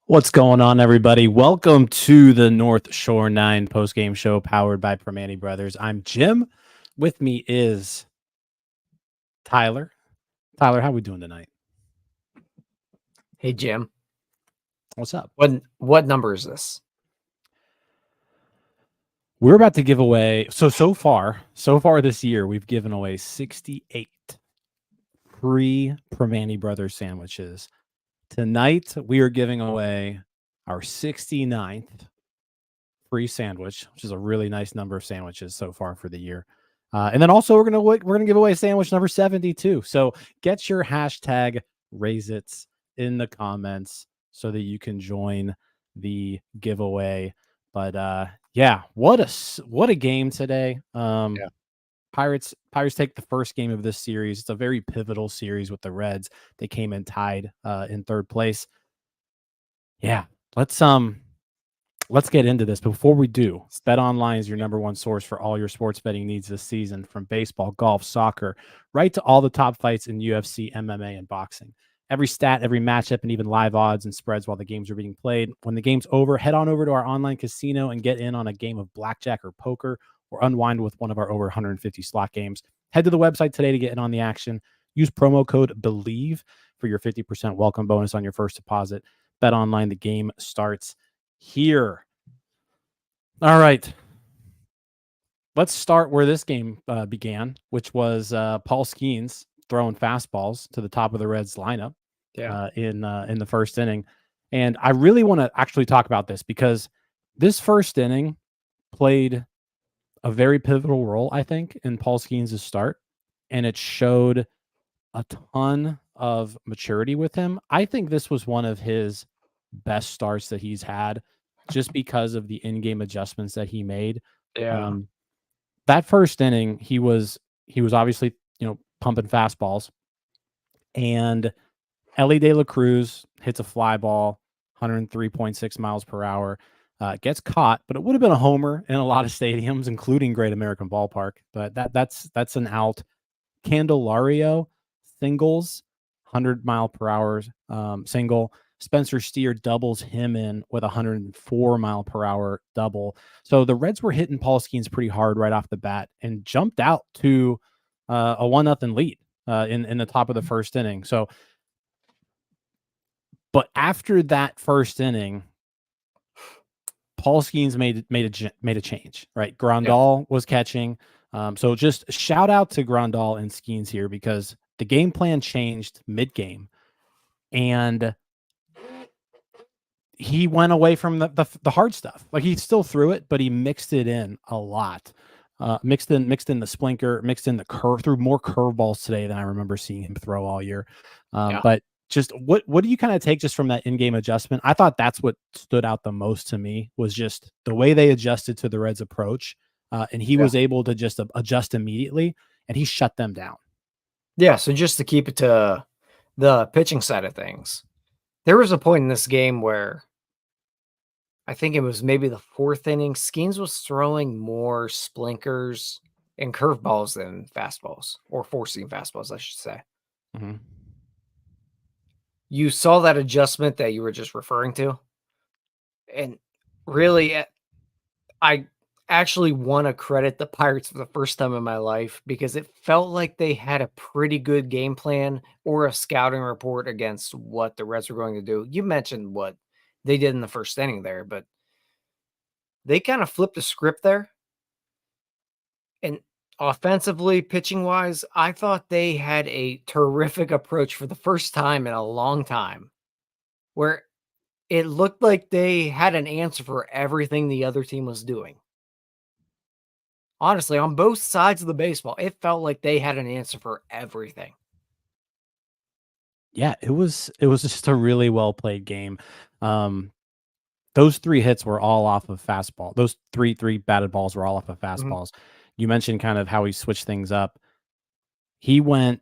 What's going on, everybody? Welcome to the North Shore 9 postgame show powered by Primanti Brothers. I'm Jim. With me is Tyler. Tyler, how are we doing tonight? Hey, Jim. What's up? What number is this? We're about to give away. So far this year, we've given away 68 free Primanti Brothers sandwiches. Tonight, we are giving away our 69th free sandwich, which is a really nice number of sandwiches so far for the year. And then also we're gonna give away sandwich number 72. So get your hashtag RaiseIts in the comments so that you can join the giveaway. But yeah, what a game today. Pirates take the first game of this series. It's a very pivotal series with the Reds. They came in tied in third place. Yeah, let's get into this. But before we do, BetOnline is your number one source for all your sports betting needs this season, from baseball, golf, soccer, right to all the top fights in UFC, MMA, and boxing. Every stat, every matchup, and even live odds and spreads while the games are being played. When the game's over, head on over to our online casino and get in on a game of blackjack or poker, or unwind with one of our over 150 slot games. Head to the website today to get in on the action. Use promo code BELIEVE for your 50% welcome bonus on your first deposit. BetOnline, the game starts here. All right. Let's start where this game began, which was Paul Skenes throwing fastballs to the top of the Reds lineup in the first inning. And I really want to actually talk about this because this first inning played a very pivotal role, I think, in Paul Skenes' start, and it showed a ton of maturity with him. I think this was one of his best starts that he's had, just because of the in-game adjustments that he made. That first inning, he was obviously, pumping fastballs, and Ellie De La Cruz hits a fly ball, 103.6 miles per hour. Gets caught, but it would have been a homer in a lot of stadiums, including Great American Ballpark. But that's an out. Candelario singles, 100-mile-per-hour single. Spencer Steer doubles him in with a 104-mile-per-hour double. So the Reds were hitting Paul Skenes pretty hard right off the bat and jumped out to a 1-0 lead in the top of the first inning. So, but after that first inning, Paul Skenes made a change, right? Grandal was catching. So just shout out to Grandal and Skenes here, because the game plan changed mid-game, and he went away from the hard stuff. Like, he still threw it, but he mixed it in a lot. Mixed in the splinter, mixed in the curve, threw more curveballs today than I remember seeing him throw all year. But just what do you kind of take just from that in-game adjustment? I thought that's what stood out the most to me, was just the way they adjusted to the Reds' approach. And he was able to just adjust immediately, and he shut them down. Yeah, so just to keep it to the pitching side of things, there was a point in this game where I think it was maybe the fourth inning, Skenes was throwing more splinkers and curveballs than fastballs, or four-seam fastballs, I should say. Mm-hmm. You saw that adjustment that you were just referring to. And really, I actually want to credit the Pirates for the first time in my life, because it felt like they had a pretty good game plan or a scouting report against what the Reds were going to do. You mentioned what they did in the first inning there, but they kind of flipped the script there. And offensively, pitching-wise, I thought they had a terrific approach for the first time in a long time, where it looked like they had an answer for everything the other team was doing. Honestly, on both sides of the baseball, it felt like they had an answer for everything. Yeah, it was just a really well played game. Those 3 hits were all off of fastball. Those three batted balls were all off of Mhm. fastballs. You mentioned kind of how he switched things up. He went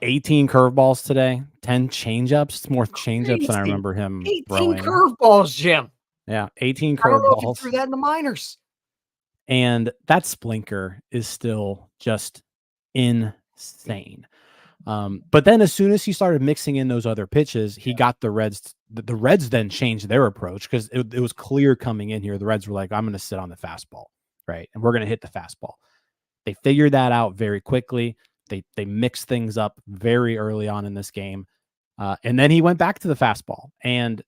18 curveballs today, 10 changeups, more changeups than I Crazy. remember him 18 throwing. curveballs, Jim. Yeah, 18 I don't know if you curveballs. threw that in the minors. And that splinker is still just insane. But then as soon as he started mixing in those other pitches, he got the Reds. The Reds then changed their approach because it was clear coming in here. The Reds were like, I'm going to sit on the fastball, right? And we're going to hit the fastball. They figured that out very quickly. They mixed things up very early on in this game. And then he went back to the fastball, and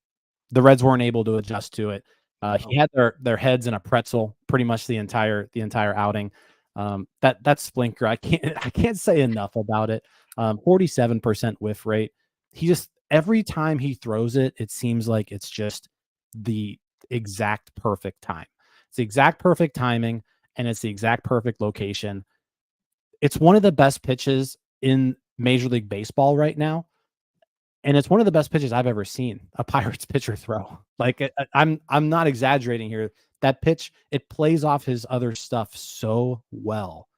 the Reds weren't able to adjust to it. He had their heads in a pretzel pretty much the entire outing. That splinker, I can't say enough about it. 47% whiff rate. He just every time he throws it, it seems like it's just the exact perfect time. It's the exact perfect timing, and it's the exact perfect location. It's one of the best pitches in Major League Baseball right now. And it's one of the best pitches I've ever seen a Pirates pitcher throw. Like I'm not exaggerating here. That pitch, it plays off his other stuff so well.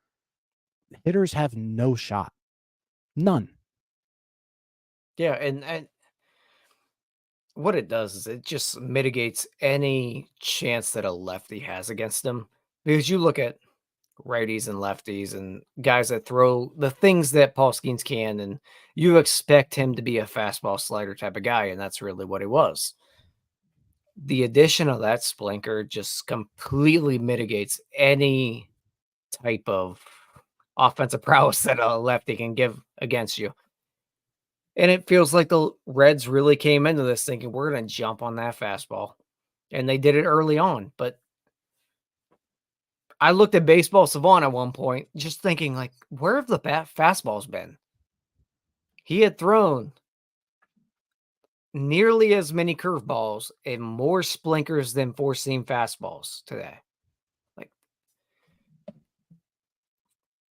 Hitters have no shot. None. Yeah, and what it does is it just mitigates any chance that a lefty has against him. Because you look at righties and lefties and guys that throw the things that Paul Skenes can, and you expect him to be a fastball slider type of guy, and that's really what he was. The addition of that splinker just completely mitigates any type of offensive prowess that a lefty can give against you. And it feels like the Reds really came into this thinking we're going to jump on that fastball. And they did it early on. But I looked at Baseball Savant at one point, just thinking, like, where have the fastballs been? He had thrown nearly as many curveballs and more splinkers than four seam fastballs today. Like,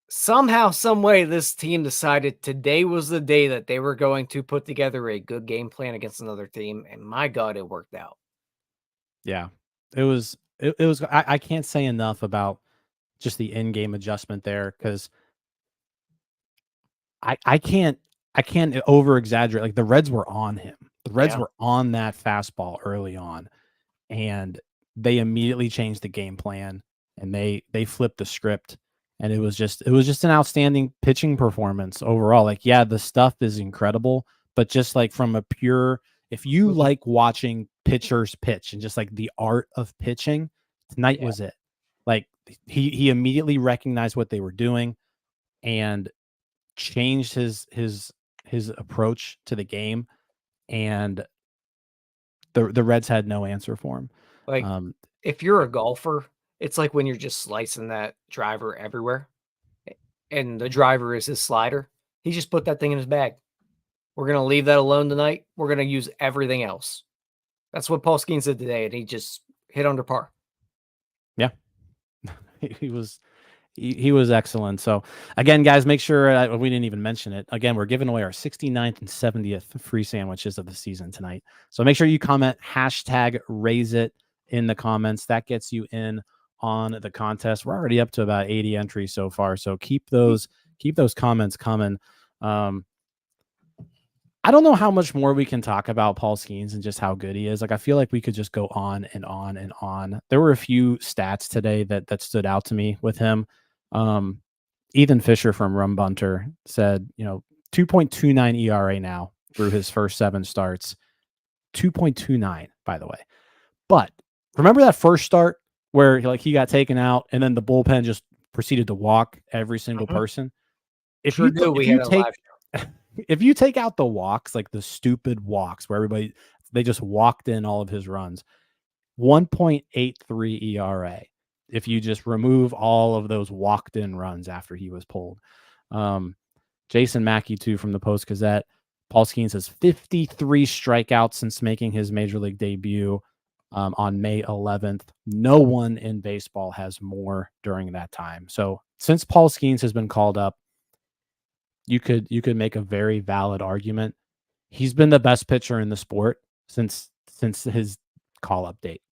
somehow, some way, this team decided today was the day that they were going to put together a good game plan against another team. And my God, it worked out. Yeah. It was I can't say enough about just the in-game adjustment there because I can't over exaggerate. Like the Reds were on him. The Reds Yeah. were on that fastball early on, and they immediately changed the game plan and they flipped the script. And it was just an outstanding pitching performance overall. Like, yeah, the stuff is incredible, but just like from a pure, if you Mhm. like watching pitchers pitch and just like the art of pitching, tonight Yeah. was it. Like he immediately recognized what they were doing and changed his approach to the game, and the Reds had no answer for him. Like, Um, if you're a golfer, it's like when you're just slicing that driver everywhere, and the driver is his slider. He just put that thing in his bag. We're gonna leave that alone tonight. We're gonna use everything else. That's what Paul Skeens did today, and he just hit under par. yeah, he was he was excellent. So again, guys, make sure we didn't even mention it. Again, we're giving away our 69th and 70th free sandwiches of the season tonight. So make sure you comment hashtag raise it in the comments. That gets you in on the contest. We're already up to about 80 entries so far. So keep those comments coming. I don't know how much more we can talk about Paul Skenes and just how good he is. Like, I feel like we could just go on and on and on. There were a few stats today that stood out to me with him. Ethan Fisher from Rum Bunter said, 2.29 ERA now through his first 7 starts. 2.29, by the way. But remember that first start where he got taken out and then the bullpen just proceeded to walk every single Mhm. person? If Sure you do. if We you had a take live if you take out the walks, like the stupid walks where they just walked in all of his runs, 1.83 ERA. If you just remove all of those walked in runs after he was pulled. Jason Mackey too from the Post Gazette. Paul Skenes has 53 strikeouts since making his major league debut on May 11th. No one in baseball has more during that time. So since Paul Skenes has been called up, you could make a very valid argument. He's been the best pitcher in the sport since his call-up date.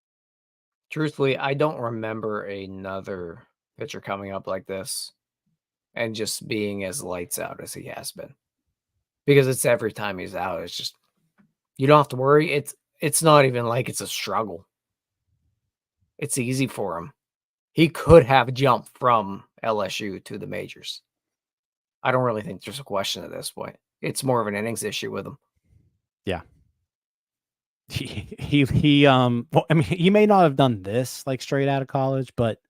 Truthfully, I don't remember another pitcher coming up like this and just being as lights out as he has been. Because it's every time he's out, it's just you don't have to worry. It's not even like it's a struggle. It's easy for him. He could have jumped from LSU to the majors. I don't really think there's a question at this point. It's more of an innings issue with him. Yeah. Well, I mean, he may not have done this like straight out of college, but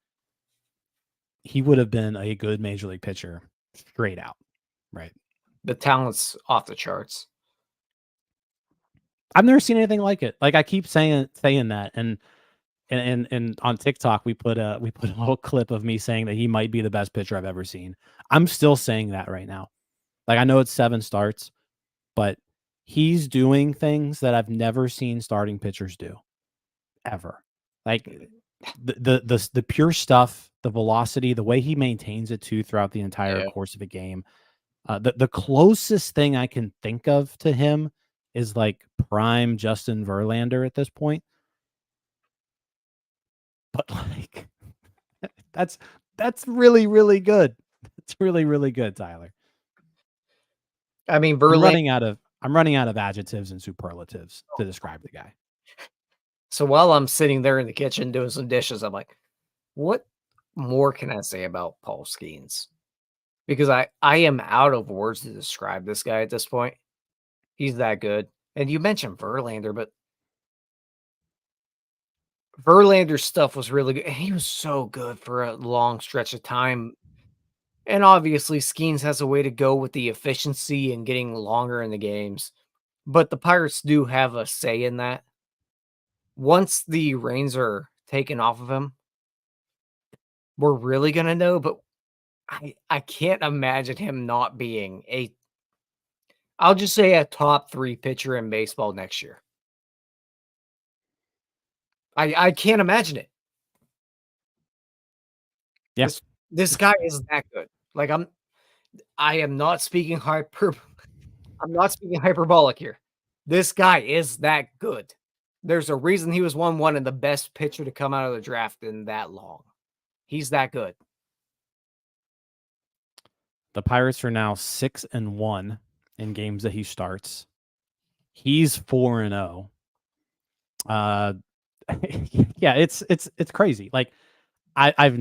he would have been a good major league pitcher straight out, right? The talent's off the charts. I've never seen anything like it. Like I keep saying that, and on TikTok we put a little clip of me saying that he might be the best pitcher I've ever seen. I'm still saying that right now. Like I know it's 7 starts, but he's doing things that I've never seen starting pitchers do ever. Like the pure stuff, the velocity, the way he maintains it too throughout the entire course of a game. The closest thing I can think of to him is like prime Justin Verlander at this point. But like that's really, really good. It's really, really good, Tyler. I mean, Verlander. I'm running out of adjectives and superlatives to describe the guy. So while I'm sitting there in the kitchen doing some dishes, I'm like, what more can I say about Paul Skenes? Because I am out of words to describe this guy at this point. He's that good. And you mentioned Verlander, but Verlander's stuff was really good. And he was so good for a long stretch of time. And obviously, Skenes has a way to go with the efficiency and getting longer in the games. But the Pirates do have a say in that. Once the reins are taken off of him, we're really going to know. But I can't imagine him not being I'll just say a top 3 pitcher in baseball next year. I can't imagine it. Yeah. This guy is that good. Like I am not speaking I'm not speaking hyperbolic here. This guy is that good. There's a reason he was one of the best pitcher to come out of the draft in that long. He's that good. The Pirates are now 6-1 in games that he starts. He's 4-0. Yeah, it's crazy. Like I've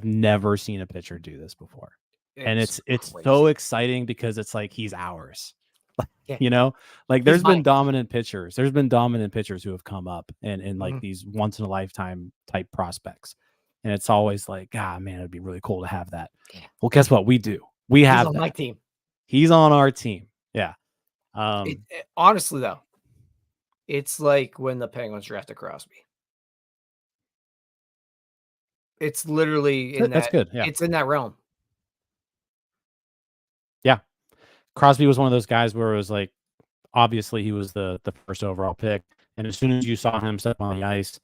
never seen a pitcher do this before. And it's so exciting because it's like he's ours. Yeah. You know, like there's been dominant pitchers. There's been dominant pitchers who have come up and like these once in a lifetime type prospects. And it's always like, man, it'd be really cool to have that. Yeah. Well, guess what? We do. We have on my team. He's on our team. Yeah. Honestly, though, it's like when the Penguins drafted Crosby. It's literally in that's good. Yeah. It's in that realm. Yeah. Crosby was one of those guys where it was like, obviously he was the first overall pick. And as soon as you saw him step on the ice,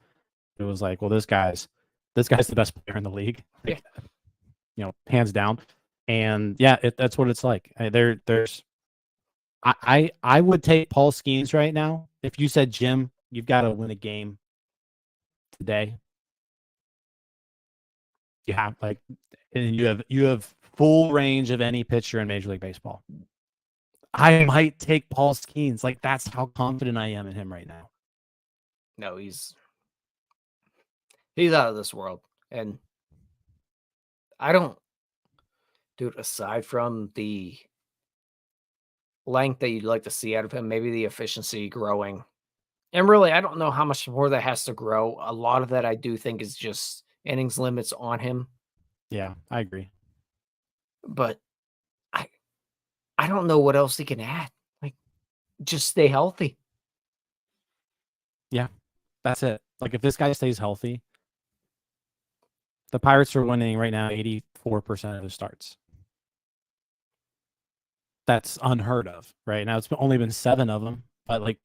it was like, well, this guy's the best player in the league. Like, you know, hands down. And yeah, that's what it's like. I would take Paul Skenes right now. If you said, Jim, you've got to win a game today. You have and you have full range of any pitcher in Major League Baseball. I might take Paul Skenes. Like that's how confident I am in him right now. No, he's out of this world. And dude, aside from the length that you'd like to see out of him, maybe the efficiency growing. And really, I don't know how much more that has to grow. A lot of that I do think is just innings limits on him. Yeah, I agree. But I don't know what else he can add. Like, just stay healthy. Yeah, that's it. Like, if this guy stays healthy, the Pirates are winning right now 84% of the starts. That's unheard of right now. It's only been 7 of them, but like,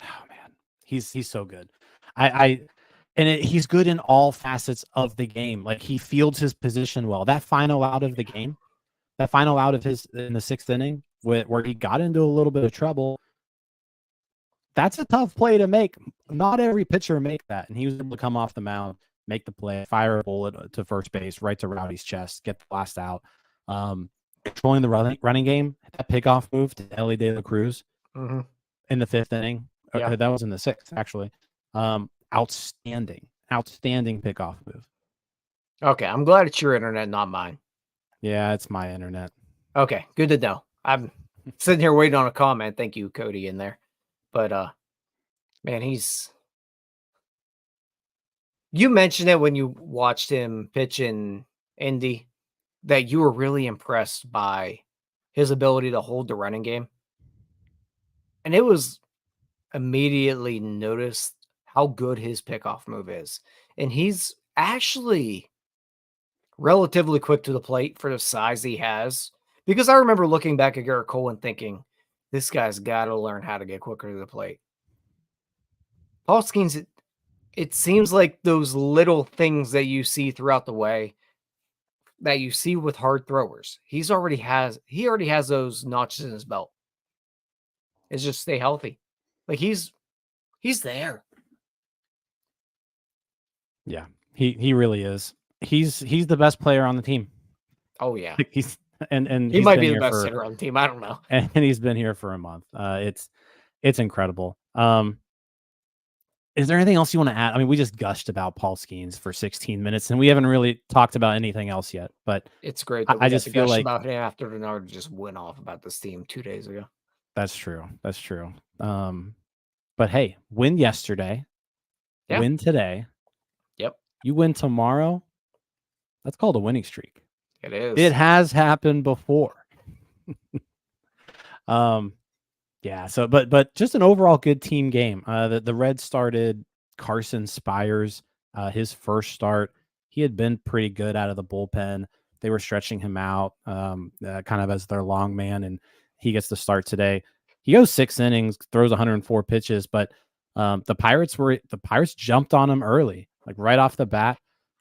oh man, he's so good. He's good in all facets of the game. Like he fields his position well. That final out of the game, the final out of his in the 6th inning, where he got into a little bit of trouble. That's a tough play to make. Not every pitcher make that, and he was able to come off the mound, make the play, fire a bullet to first base, right to Rowdy's chest, get the last out. Controlling the running game, that pickoff move to Ellie De La Cruz in the 5th inning. Yeah. That was in the 6th, actually. Outstanding pickoff move. Okay, I'm glad it's your internet, not mine. Yeah, it's my internet. Okay, good to know. I'm sitting here waiting on a comment. Thank you, Cody, in there. But man, you mentioned it when you watched him pitch in Indy, that you were really impressed by his ability to hold the running game. And it was immediately noticed how good his pickoff move is. And he's actually relatively quick to the plate for the size he has. Because I remember looking back at Garrett Cole and thinking, this guy's got to learn how to get quicker to the plate. Paul Skenes, it seems like those little things that you see throughout the way that you see with hard throwers. He already has those notches in his belt. It's just stay healthy. Like he's there. Yeah, he really is. He's the best player on the team. Oh yeah. He's he might be the best hitter on the team. I don't know. And he's been here for a month. It's incredible. Is there anything else you want to add? I mean, we just gushed about Paul Skenes for 16 minutes, and we haven't really talked about anything else yet. But it's great that I just feel like about him after Bednar just went off about this team 2 days ago. That's true. But hey, win yesterday, win today. Yep. You win tomorrow. That's called a winning streak. It is. It has happened before. Yeah. So, but just an overall good team game. The Reds started Carson Spires, his first start. He had been pretty good out of the bullpen. They were stretching him out, kind of as their long man, and he gets the start today. He goes 6 innings, throws 104 pitches, but the Pirates jumped on him early, like right off the bat.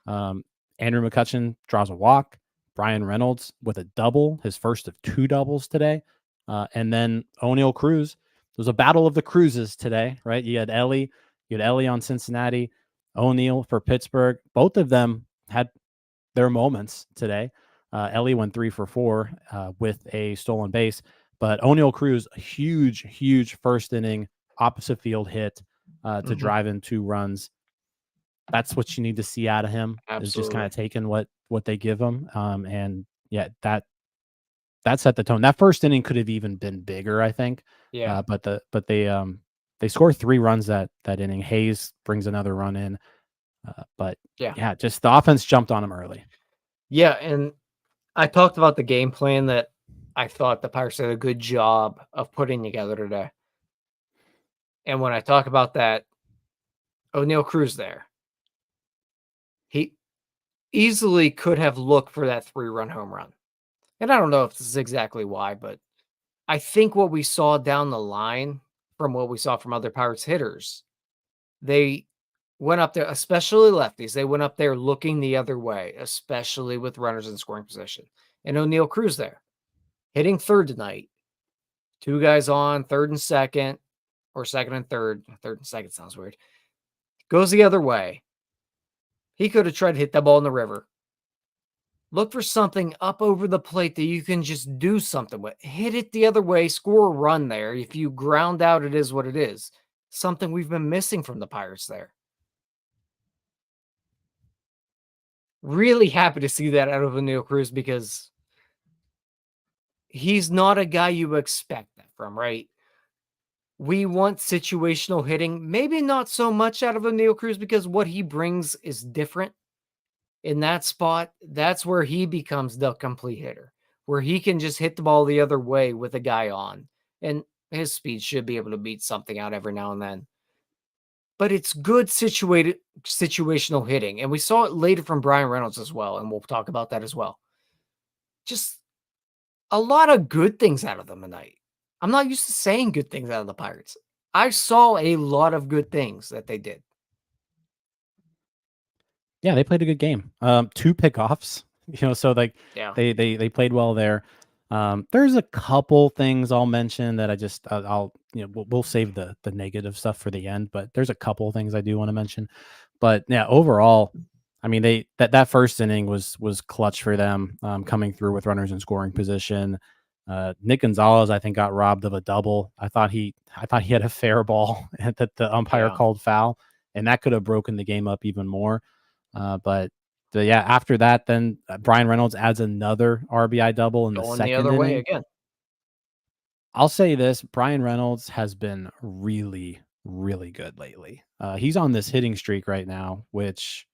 Andrew McCutchen draws a walk. Bryan Reynolds with a double, his first of 2 doubles today. And then O'Neill Cruz. There was a battle of the Cruzes today, right? You had Ellie on Cincinnati, O'Neill for Pittsburgh. Both of them had their moments today. Ellie went 3 for 4 with a stolen base, but O'Neill Cruz, a huge first inning opposite field hit to drive in 2 runs. That's what you need to see out of him. Absolutely. Is just kind of taking what they give him. And yeah, that set the tone. That first inning could have even been bigger, I think. Yeah. But they score 3 runs that inning. Hayes brings another run in. But yeah, just the offense jumped on him early. Yeah, and I talked about the game plan that I thought the Pirates did a good job of putting together today. And when I talk about that, O'Neill Cruz there, he easily could have looked for that 3-run home run. And I don't know if this is exactly why, but I think what we saw down the line from what we saw from other Pirates hitters, they went up there, especially lefties. They went up there looking the other way, especially with runners in scoring position. And O'Neill Cruz there, hitting third tonight. 2 guys on, third and second, or second and third. Third and second sounds weird. Goes the other way. He could have tried to hit that ball in the river. Look for something up over the plate that you can just do something with. Hit it the other way, score a run there. If you ground out, it is what it is. Something we've been missing from the Pirates there. Really happy to see that out of O'Neill Cruz because he's not a guy you expect that from, right? We want situational hitting, maybe not so much out of O'Neill Cruz because what he brings is different. In that spot, that's where he becomes the complete hitter, where he can just hit the ball the other way with a guy on. And his speed should be able to beat something out every now and then. But it's good situational hitting. And we saw it later from Bryan Reynolds as well. And we'll talk about that as well. Just a lot of good things out of them tonight. I'm not used to saying good things out of the Pirates. I saw a lot of good things that they did. Yeah, they played a good game. 2 pickoffs, so like they played well there. There's a couple things I'll mention that I'll we'll save the negative stuff for the end, but there's a couple things I do want to mention. But yeah, overall, I mean that first inning was clutch for them, coming through with runners in scoring position. Nick Gonzalez, I think, got robbed of a double. I thought he had a fair ball that the umpire called foul, and that could have broken the game up even more. But yeah, after that, then Bryan Reynolds adds another RBI double in the Going the second other way inning. again. I'll say this: Bryan Reynolds has been really, really good lately. He's on this hitting streak right now, which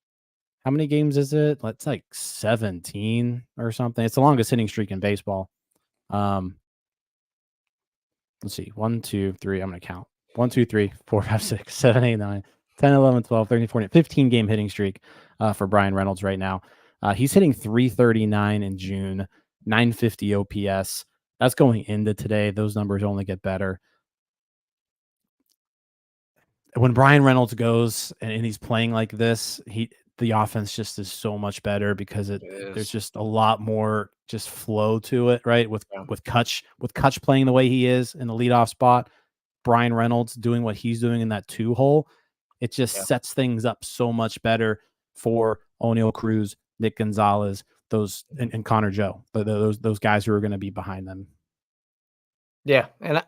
how many games is it? It's like 17 or something. It's the longest hitting streak in baseball. Let's see. 1, 2, 3. I'm going to count. 1, 2, 3, 4, 5, 6, 7, 8, 9, 10, 11, 12, 13, 14, 15 game hitting streak for Bryan Reynolds right now. He's hitting 339 in June, 950 OPS. That's going into today. Those numbers only get better. When Bryan Reynolds goes and he's playing like this, the offense just is so much better because there's just a lot more just flow to it, right? With Kutch playing the way he is in the leadoff spot, Bryan Reynolds doing what he's doing in that 2 hole, it just sets things up so much better for O'Neal Cruz, Nick Gonzalez, and Connor Joe, those guys who are going to be behind them. Yeah, and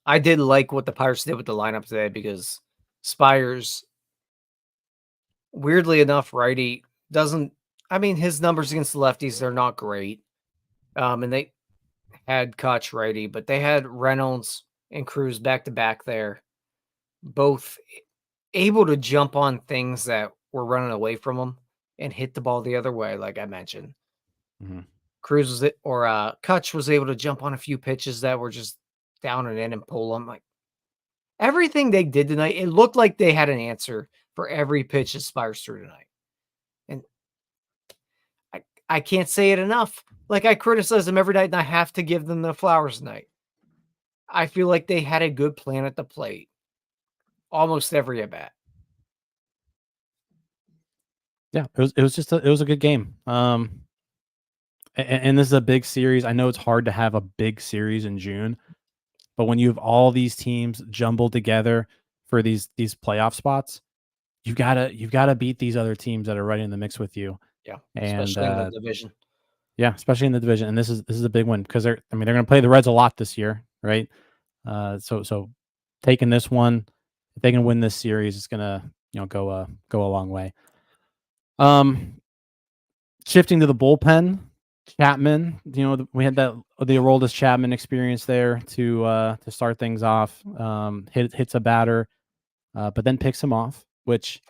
I did like what the Pirates did with the lineup today because Spires, weirdly enough, righty doesn't. I mean, his numbers against the lefties, they're not great. And they had Koch righty, but they had Reynolds and Cruz back to back there, both able to jump on things that were running away from them and hit the ball the other way, like I mentioned. Mm-hmm. Cruz Kutch was able to jump on a few pitches that were just down and in and pull them. Like everything they did tonight, it looked like they had an answer for every pitch that Spires threw tonight. And I can't say it enough. Like I criticize them every night, and I have to give them the flowers tonight. I feel like they had a good plan at the plate, almost every at bat. Yeah, it was a good game. And this is a big series. I know it's hard to have a big series in June, but when you have all these teams jumbled together for these playoff spots, you've got to beat these other teams that are right in the mix with you. Yeah, and especially in the division. Yeah, especially in the division. And this is a big one because they're going to play the Reds a lot this year, right? So taking this one, if they can win this series, it's going to go a long way. Shifting to the bullpen, Chapman, we had the Aroldis Chapman experience there to start things off. Hits a batter, but then picks him off, which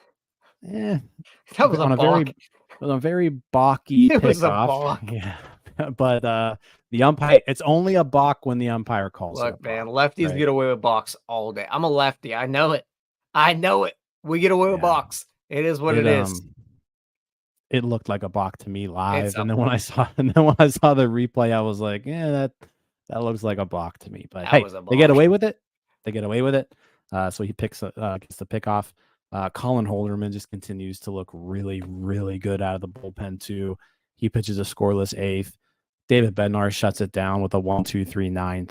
that was a very balky pickoff. Yeah, but the umpire, it's only a balk when the umpire calls. Look, man, lefties get away with balks all day. I'm a lefty. I know it. We get away with balks. It is what it is. It looked like a balk to me live, and then when I saw the replay, I was like, "Yeah, that looks like a balk to me." But hey, they get away with it. So he gets the pickoff. Colin Holderman just continues to look really, really good out of the bullpen too. He pitches a scoreless 8th. David Bednar shuts it down with a 1-2-3 9th.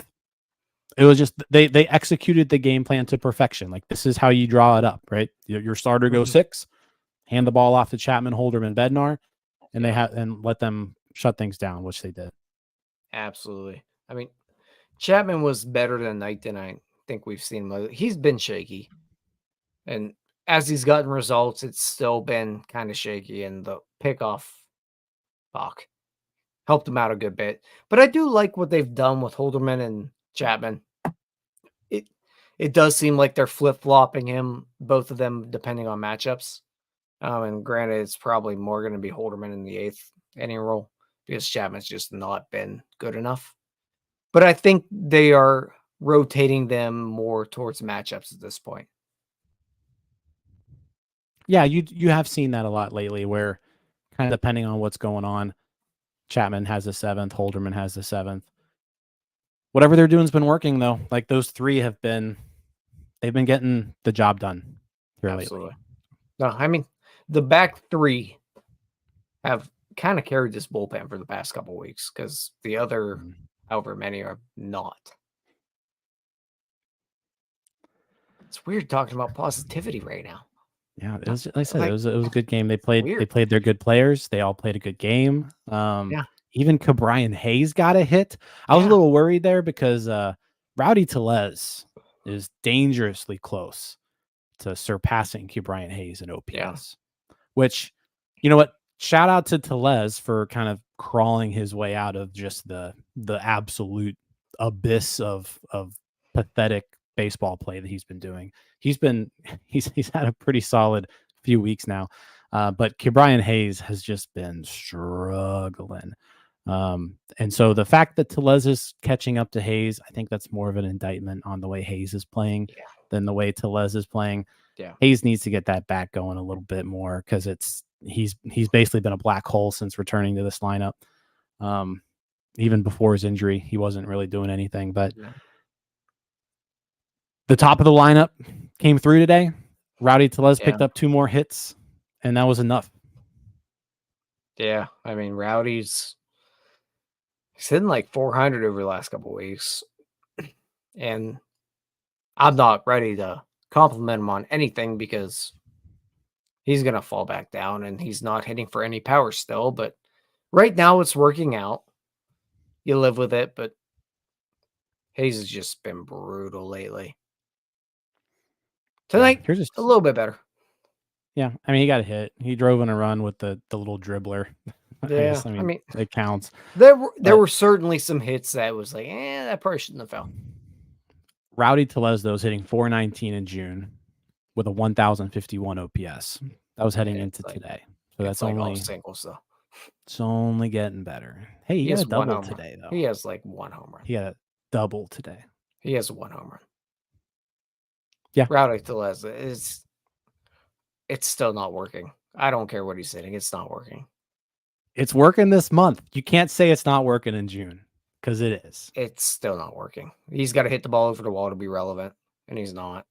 It was just they executed the game plan to perfection. Like this is how you draw it up, right? Your starter goes 6. Hand the ball off to Chapman, Holderman, Bednar, and let them shut things down, which they did. Absolutely. I mean, Chapman was better tonight than I think we've seen him. He's been shaky, and as he's gotten results, it's still been kind of shaky. And the pickoff balk helped him out a good bit. But I do like what they've done with Holderman and Chapman. It does seem like they're flip flopping him, both of them, depending on matchups. And granted, it's probably more going to be Holderman in the 8th inning role because Chapman's just not been good enough. But I think they are rotating them more towards matchups at this point. Yeah, you have seen that a lot lately where kind of depending on what's going on, Chapman has the 7th, Holderman has the 7th. Whatever they're doing has been working though. Like those 3 they've been getting the job done here lately. No, I mean, the back 3 have kind of carried this bullpen for the past couple weeks because the other, however many, are not. It's weird talking about positivity right now. Yeah, it was, like I said, it was a good game. They played their good players. They all played a good game. Even Bryan Hayes got a hit. I was a little worried there because Rowdy Tellez is dangerously close to surpassing Bryan Hayes in OPS. Which, you know what? Shout out to Tellez for kind of crawling his way out of just the absolute abyss of pathetic baseball play that he's been doing. He's had a pretty solid few weeks now. But Bryan Hayes has just been struggling. And so the fact that Tellez is catching up to Hayes, I think that's more of an indictment on the way Hayes is playing than the way Tellez is playing. Yeah. Hayes needs to get that back going a little bit more because he's basically been a black hole since returning to this lineup. Even before his injury, he wasn't really doing anything. But the top of the lineup came through today. Rowdy Tellez picked up 2 more hits, and that was enough. Yeah, I mean, Rowdy's hitting like 400 over the last couple of weeks, and I'm not ready to compliment him on anything because he's going to fall back down and he's not hitting for any power still. But right now it's working out. You live with it, but Hayes has just been brutal lately. Tonight, just a little bit better. Yeah, I mean, he got a hit. He drove in a run with the little dribbler. Yeah, I mean, it counts. There were certainly some hits that was like, that probably shouldn't have fell. Rowdy Tellez, though, is hitting 419 in June with a 1,051 OPS. That was heading into today. So that's like only all singles, though. It's only getting better. Hey, he has a double today, though. He has like 1 home run. He had a double today. He has 1 home run. Yeah. Rowdy Tellez it's still not working. I don't care what he's hitting. It's not working. It's working this month. You can't say it's not working in June because it is. It's still not working. He's got to hit the ball over the wall to be relevant, and he's not.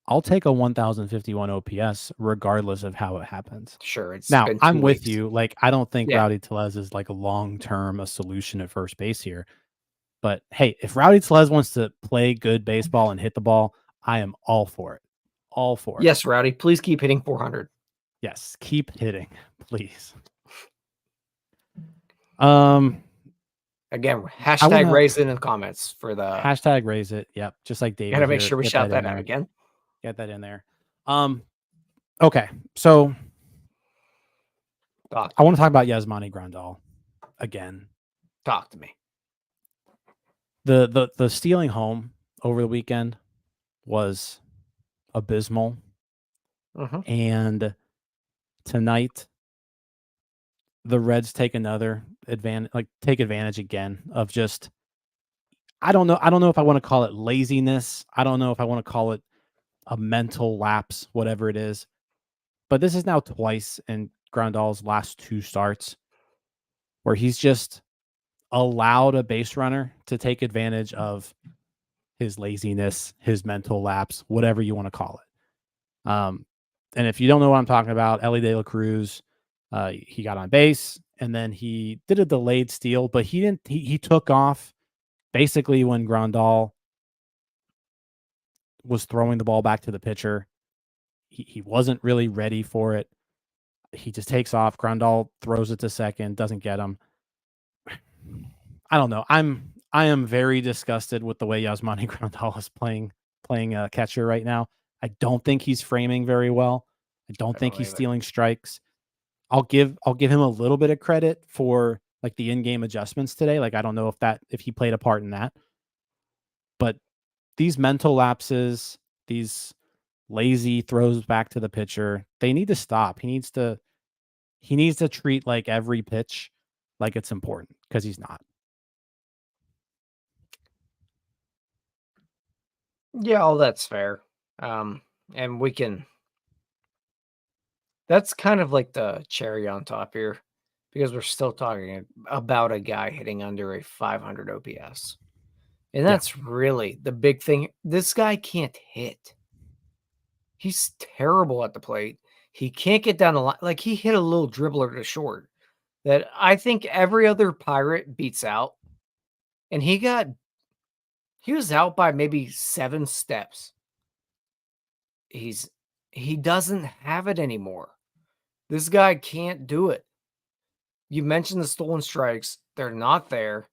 I'll take a 1,051 OPS regardless of how it happens. Sure. It's now, been I'm with weeks. you. Like, I don't think Rowdy Tellez is like a long-term a solution at first base here. But hey, if Rowdy Tellez wants to play good baseball and hit the ball, I am all for it. All for it. Yes, Rowdy. Please keep hitting 400. Yes, keep hitting, please. Again, hashtag raise it in the comments for the hashtag raise it. Yep, just like David. Gotta make sure we shout that out again. Get that in there. Okay, so I want to talk about Yasmani Grandal again. Talk to me. The stealing home over the weekend was abysmal. And tonight the Reds take advantage again of just I don't know if I want to call it laziness. I don't know if I want to call it a mental lapse, whatever it is. But this is now twice in Grandal's last 2 starts where he's just allowed a base runner to take advantage of his laziness, his mental lapse, whatever you want to call it. And if you don't know what I'm talking about, Ellie De La Cruz, he got on base and then he did a delayed steal, but he took off basically when Grandal was throwing the ball back to the pitcher. He wasn't really ready for it. He just takes off. Grandal throws it to second, doesn't get him. I don't know. I am very disgusted with the way Yasmani Grandal is playing catcher right now. I don't think he's framing very well. I don't think he's stealing strikes. I'll give him a little bit of credit for like the in-game adjustments today. Like I don't know if he played a part in that. But these mental lapses, these lazy throws back to the pitcher, they need to stop. He needs to treat like every pitch like it's important because he's not. Yeah, all that's fair. And we can that's kind of like the cherry on top here because we're still talking about a guy hitting under a 500 OPS. And that's really the big thing. This guy can't hit. He's terrible at the plate. He can't get down the line. Like, he hit a little dribbler to short that I think every other Pirate beats out. And he was out by maybe 7 steps. He doesn't have it anymore. This guy can't do it. You mentioned the stolen strikes. They're not there.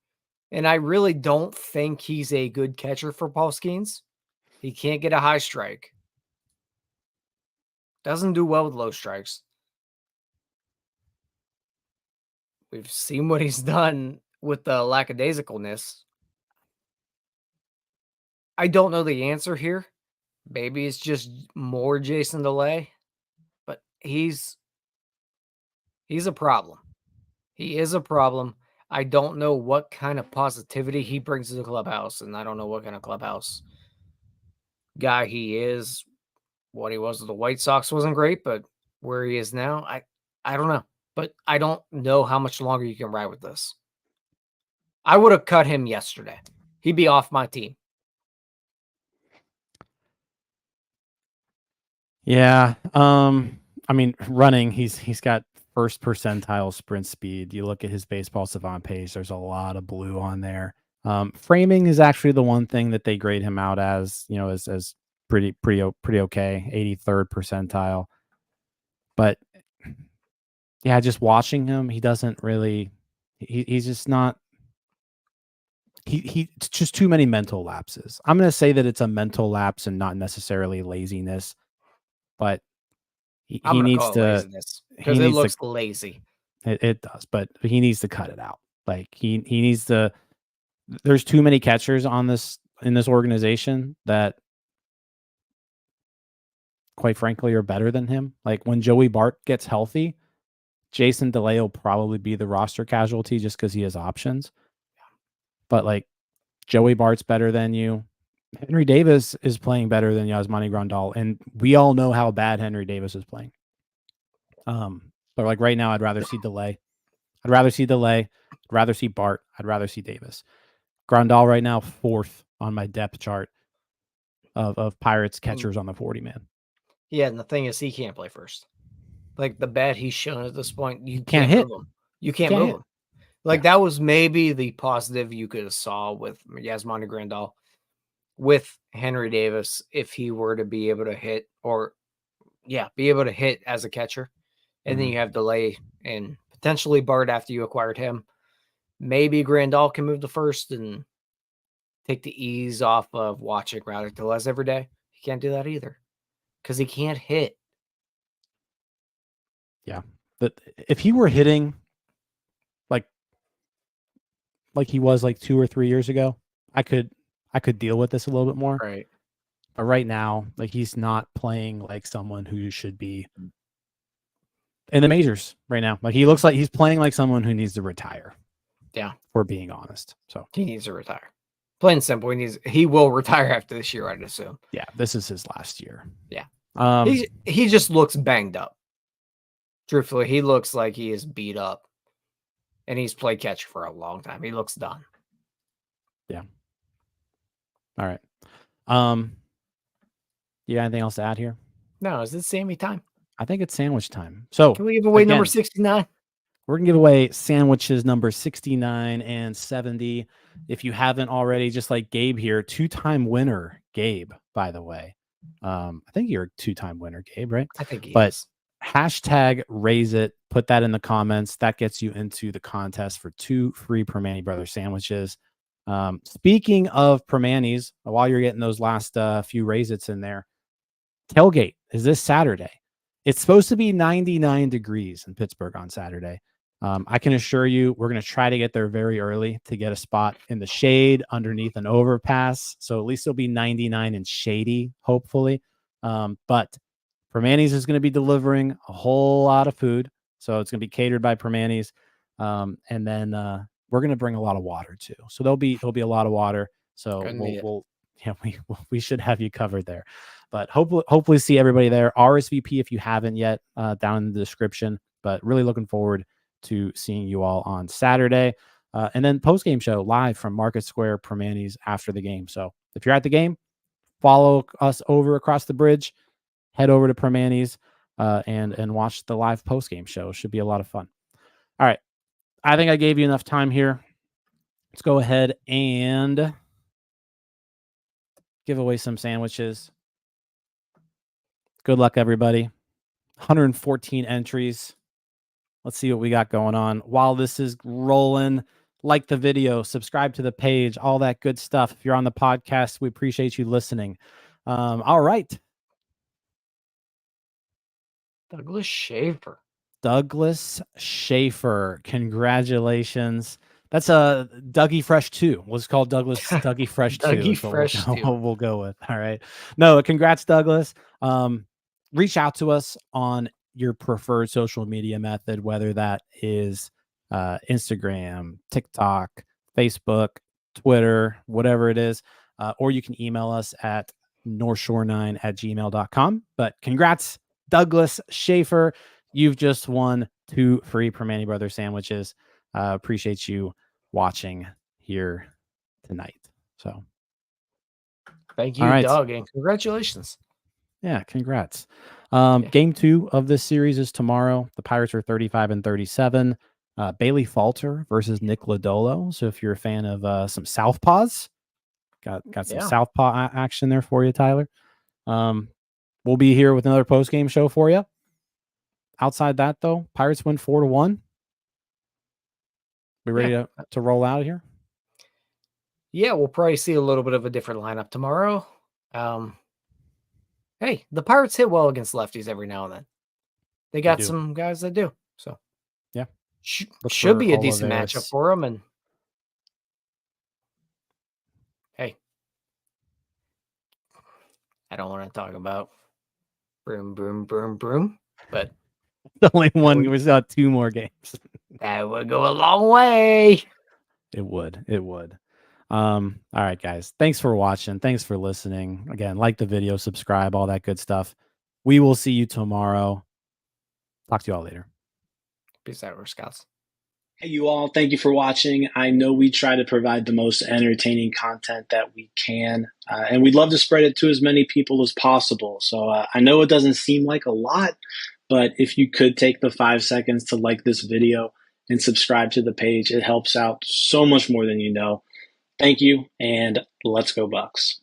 And I really don't think he's a good catcher for Paul Skenes. He can't get a high strike. Doesn't do well with low strikes. We've seen what he's done with the lackadaisicalness. I don't know the answer here. Maybe it's just more Jason DeLay, but he's a problem. He is a problem. I don't know what kind of positivity he brings to the clubhouse, and I don't know what kind of clubhouse guy he is. What he was with the White Sox wasn't great, but where he is now, I don't know. But I don't know how much longer you can ride with this. I would have cut him yesterday. He'd be off my team. Yeah. I mean, running, he's got first percentile sprint speed. You look at his baseball savant page, there's a lot of blue on there. Framing is actually the one thing that they grade him out as, as pretty okay, 83rd percentile. But yeah, just watching him, he doesn't really, he's just not, it's just too many mental lapses. I'm going to say that it's a mental lapse and not necessarily laziness, but he needs to, because it looks lazy. It does, but he needs to cut it out. Like he needs to, there's too many catchers in this organization that, quite frankly, are better than him. Like when Joey Bart gets healthy, Jason DeLay will probably be the roster casualty just because he has options. But like Joey Bart's better than you. Henry Davis is playing better than Yasmani Grandal, and we all know how bad Henry Davis is playing. But like right now, I'd rather see DeLay. I'd rather see Bart. I'd rather see Davis. Grandal right now, 4th on my depth chart of Pirates catchers on the 40-man. Yeah, and the thing is, he can't play first. Like the bat he's shown at this point, you can't move him. You can't move him. Like yeah. That was maybe the positive you could have saw with Yasmani Grandal. With Henry Davis, if he were to be able to hit as a catcher. And then you have DeLay and potentially Bart after you acquired him. Maybe Grandal can move to first and take the ease off of watching Rowdy Tellez every day. He can't do that either because he can't hit. Yeah. But if he were hitting like he was like 2 or 3 years ago, I could deal with this a little bit more. Right. But right now, like he's not playing like someone who should be in the majors right now. Like he looks like he's playing like someone who needs to retire. Yeah. For being honest. So he needs to retire. Plain and simple. He will retire after this year, I'd assume. Yeah, this is his last year. Yeah. He just looks banged up. Truthfully, he looks like he is beat up. And he's played catcher for a long time. He looks done. Yeah. All right. You got anything else to add here? No, is it Sammy time? I think it's sandwich time. So can we give away number 69? We're gonna give away sandwiches number 69 and 70. If you haven't already, just like Gabe here, 2-time winner, Gabe, by the way. I think you're a 2-time winner, Gabe, right? I think he is. Hashtag raise it. Put that in the comments. That gets you into the contest for 2 free Primanti Brothers sandwiches. Speaking of Primantis, while you're getting those last few raise it's in there, tailgate is this Saturday. It's supposed to be 99 degrees in Pittsburgh on Saturday. I can assure you we're going to try to get there very early to get a spot in the shade underneath an overpass. So at least it'll be 99 and shady, hopefully. But Primanti's is going to be delivering a whole lot of food. So it's going to be catered by Primanti's. And then we're going to bring a lot of water too. So there'll be a lot of water. So we should have you covered there. But hopefully see everybody there. RSVP if you haven't yet, down in the description. But really looking forward to seeing you all on Saturday. And then post-game show live from Market Square Primanti's after the game. So if you're at the game, follow us over across the bridge. Head over to Primanti's. and watch the live post game show. It should be a lot of fun. All right, I think I gave you enough time here. Let's go ahead and give away some sandwiches. Good luck, everybody. 114 entries. Let's see what we got going on. While this is rolling, like the video, subscribe to the page, all that good stuff. If you're on the podcast, we appreciate you listening. All right. Douglas Schaefer. Douglas Schaefer. Congratulations. That's a Dougie Fresh 2. Was called Douglas Dougie Fresh 2. Dougie Fresh 2. We'll go with. All right. No, congrats, Douglas. Reach out to us on your preferred social media method, whether that is Instagram, TikTok, Facebook, Twitter, whatever it is. Or you can email us at northshore9@gmail.com. But congrats, Douglas Schaefer. You've just won 2 free Primanti Brothers sandwiches. Appreciate you watching here tonight. So thank you, Doug, and congratulations. Yeah, congrats. Game 2 of this series is tomorrow. The Pirates are 35-37. Bailey Falter versus Nick Lodolo. So if you're a fan of some southpaws, got some southpaw action there for you, Tyler. We'll be here with another post-game show for you. Outside that, though, Pirates win 4-1. We ready to roll out of here? Yeah, we'll probably see a little bit of a different lineup tomorrow. Hey, the Pirates hit well against lefties every now and then. They got some guys that do. So, yeah, should be a decent matchup for them. And hey, I don't want to talk about broom, but the only one was 2 more games. That would go a long way. It would. All right, guys. Thanks for watching. Thanks for listening. Again, like the video, subscribe, all that good stuff. We will see you tomorrow. Talk to you all later. Peace out, Scouts. Hey, you all. Thank you for watching. I know we try to provide the most entertaining content that we can, and we'd love to spread it to as many people as possible. So I know it doesn't seem like a lot, but if you could take the 5 seconds to like this video and subscribe to the page, it helps out so much more than you know. Thank you, and let's go Bucks.